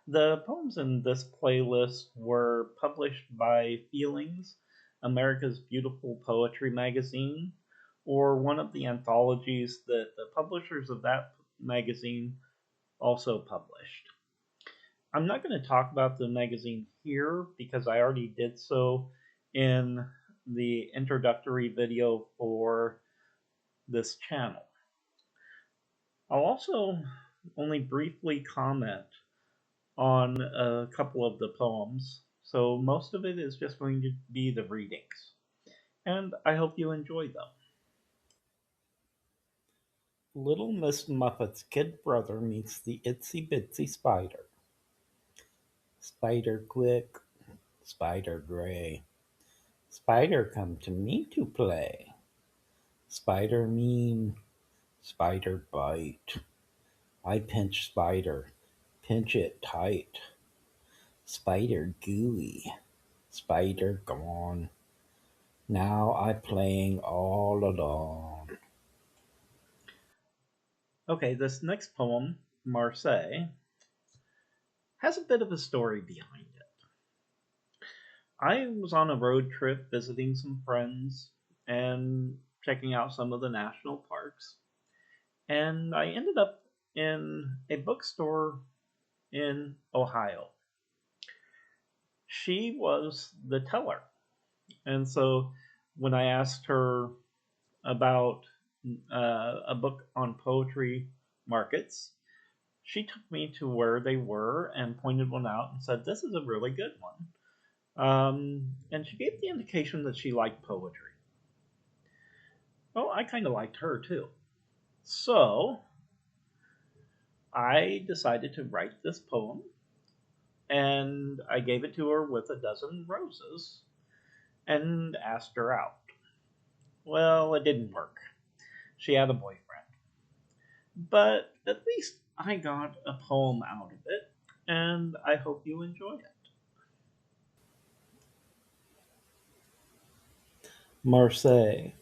The poems in this playlist were published by Feelings, America's Beautiful Poetry magazine, or one of the anthologies that the publishers of that magazine also published. I'm not going to talk about the magazine here because I already did so in the introductory video for this channel. I'll also only briefly comment on a couple of the poems, so most of it is just going to be the readings. And I hope you enjoy them. Little Miss Muffet's kid brother meets the Itsy Bitsy Spider. Spider quick, Spider gray. Spider come to me to play. Spider mean, Spider bite. I pinch Spider, pinch it tight. Spider gooey, Spider gone. Now I playing all alone. Okay, this next poem, Marsaille, has a bit of a story behind it. I was on a road trip visiting some friends and checking out some of the national parks, and I ended up in a bookstore in Ohio. She was the teller, and so when I asked her about a book on poetry markets, she took me to where they were and pointed one out and said, "This is a really good one." And she gave the indication that she liked poetry. Well, I kind of liked her too. So I decided to write this poem and I gave it to her with a dozen roses and asked her out. Well, it didn't work. She had a boyfriend. But at least I got a poem out of it, and I hope you enjoy it. Marseille.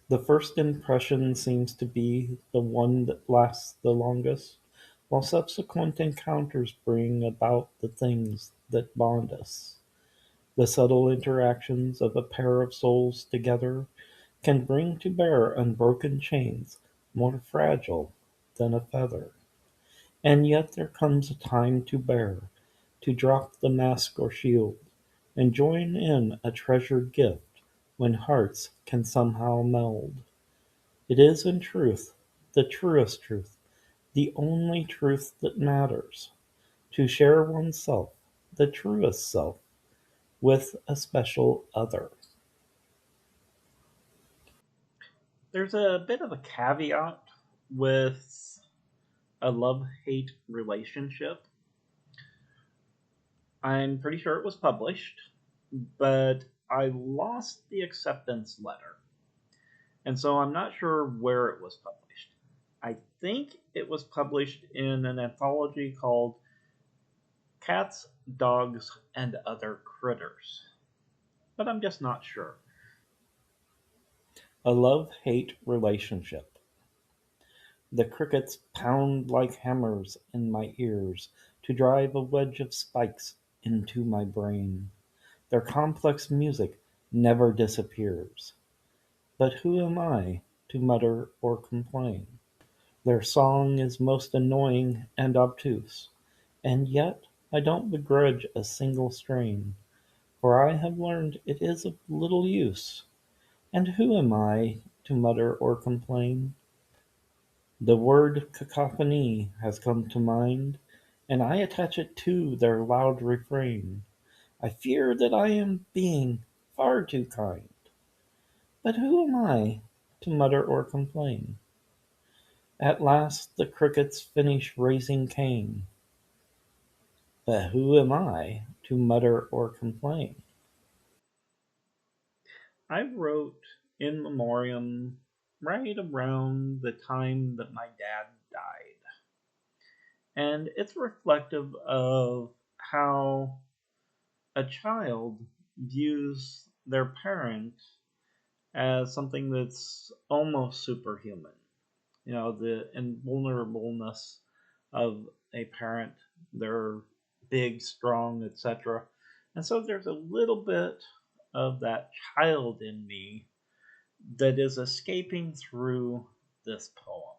The first impression seems to be the one that lasts the longest, while subsequent encounters bring about the things that bond us. The subtle interactions of a pair of souls together can bring to bear unbroken chains more fragile than a feather. And yet there comes a time to bear, to drop the mask or shield, and join in a treasured gift when hearts can somehow meld. It is in truth, the truest truth, the only truth that matters, to share oneself, the truest self, with a special other. There's a bit of a caveat with a love hate relationship. I'm pretty sure it was published, but I lost the acceptance letter. And so I'm not sure where it was published. I think it was published in an anthology called Cats, Dogs, and Other Critters, but I'm just not sure. A love hate relationship. The crickets pound like hammers in my ears to drive a wedge of spikes into my brain. Their complex music never disappears. But who am I to mutter or complain? Their song is most annoying and obtuse, and yet I don't begrudge a single strain, for I have learned it is of little use. And who am I to mutter or complain? The word cacophony has come to mind, and I attach it to their loud refrain. I fear that I am being far too kind. But who am I to mutter or complain? At last the crickets finish raising Cain. But who am I to mutter or complain? I wrote In Memoriam right around the time that my dad died. And it's reflective of how a child views their parent as something that's almost superhuman. You know, the invulnerableness of a parent, their big, strong, etc. And so there's a little bit of that child in me that is escaping through this poem.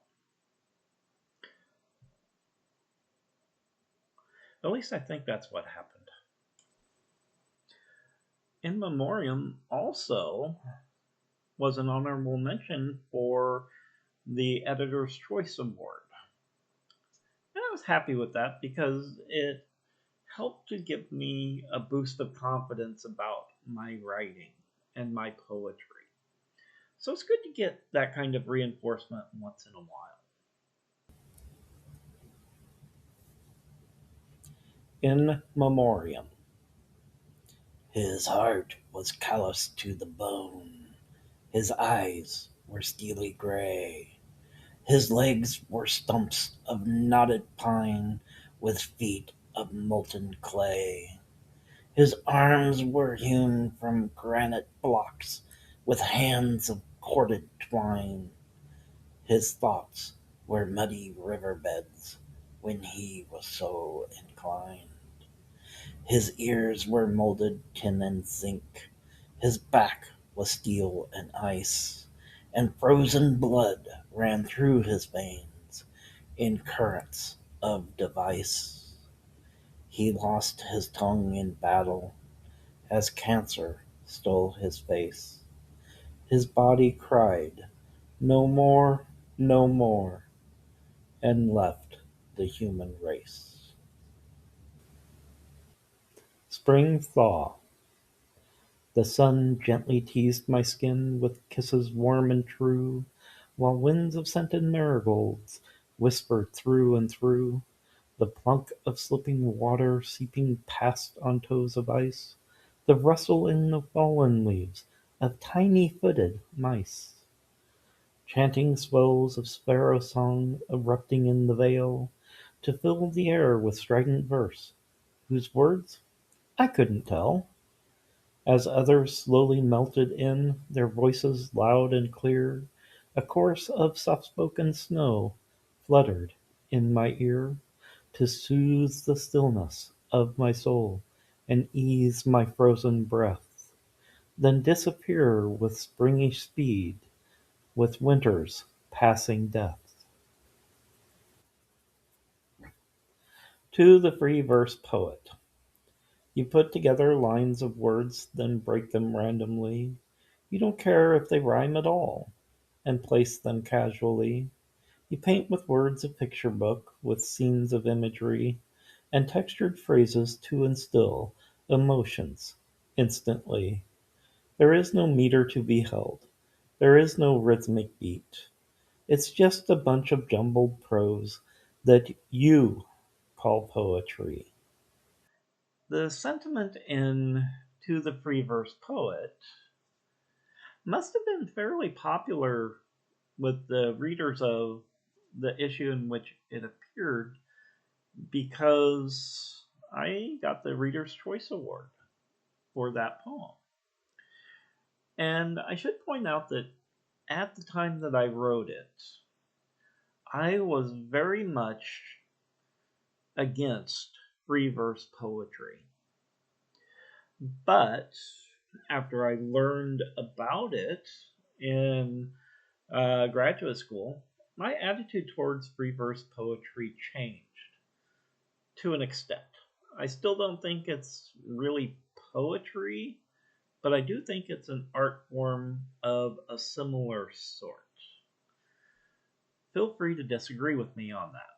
At least I think that's what happened. In Memoriam also was an honorable mention for the Editor's Choice Award. And I was happy with that because it helped to give me a boost of confidence about my writing and my poetry. So it's good to get that kind of reinforcement once in a while. In Memoriam, his heart was calloused to the bone, his eyes were steely gray, his legs were stumps of knotted pine with feet of molten clay. His arms were hewn from granite blocks with hands of corded twine. His thoughts were muddy river beds when he was so inclined. His ears were molded tin and zinc, his back was steel and ice, and frozen blood ran through his veins in currents of device. He lost his tongue in battle as cancer stole his face. His body cried, "No more, no more," and left the human race. Spring Thaw. The sun gently teased my skin with kisses warm and true, while winds of scented marigolds whispered through and through the plunk of slipping water seeping past on toes of ice, the rustle in the fallen leaves of tiny-footed mice. Chanting swells of sparrow song erupting in the vale to fill the air with strident verse, whose words I couldn't tell. As others slowly melted in, their voices loud and clear, a chorus of soft-spoken snow fluttered in my ear to soothe the stillness of my soul and ease my frozen breath, then disappear with springy speed, with winter's passing death. To the free verse poet. You put together lines of words, then break them randomly. You don't care if they rhyme at all, and place them casually. You paint with words a picture book, with scenes of imagery, and textured phrases to instill emotions instantly. There is no meter to be held. There is no rhythmic beat. It's just a bunch of jumbled prose that you call poetry. The sentiment in To the Free Verse Poet must have been fairly popular with the readers of the issue in which it appeared because I got the Reader's Choice Award for that poem. And I should point out that at the time that I wrote it, I was very much against free verse poetry. But after I learned about it in graduate school, my attitude towards free verse poetry changed to an extent. I still don't think it's really poetry, but I do think it's an art form of a similar sort. Feel free to disagree with me on that.